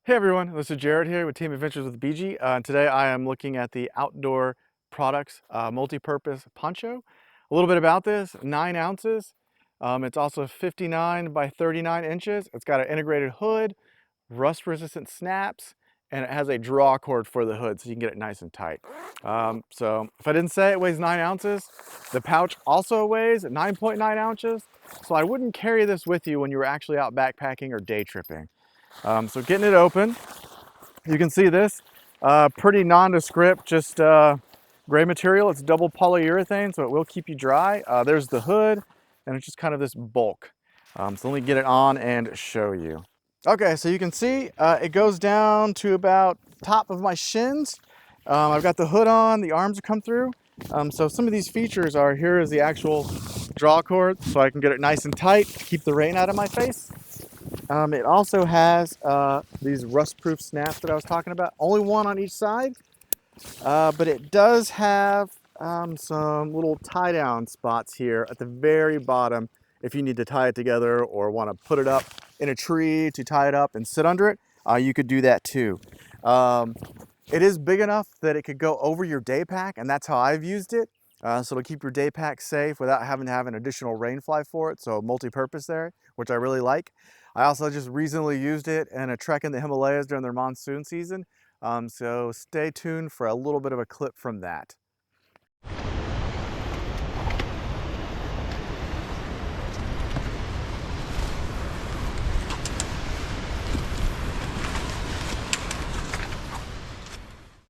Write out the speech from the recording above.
Hey everyone, this is Jared here with Team Adventures with BG. Today I am looking at the Outdoor Products Multi-Purpose Poncho. A little bit about this, 9 ounces. It's also 59 by 39 inches. It's got an integrated hood, rust-resistant snaps, and it has a draw cord for the hood so you can get it nice and tight. So if I didn't say it weighs 9 ounces, the pouch also weighs 9.9 ounces. So I wouldn't carry this with you when you were actually out backpacking or day tripping. So getting it open, you can see this, pretty nondescript, just gray material. It's double polyurethane, so it will keep you dry. There's the hood, and it's just kind of this bulk. So let me get it on and show you. Okay, so you can see it goes down to about top of my shins. I've got the hood on, the arms come through. So some of these features are, here is the actual draw cord, so I can get it nice and tight, keep the rain out of my face. It also has these rust-proof snaps that I was talking about. Only one on each side, but it does have some little tie-down spots here at the very bottom if you need to tie it together or want to put it up in a tree to tie it up and sit under it. You could do that too. It is big enough that it could go over your day pack, and that's how I've used it. So it'll keep your day pack safe without having to have an additional rain fly for it. So multi-purpose there, which I really like. I also just recently used it in a trek in the Himalayas during their monsoon season. So stay tuned for a little bit of a clip from that.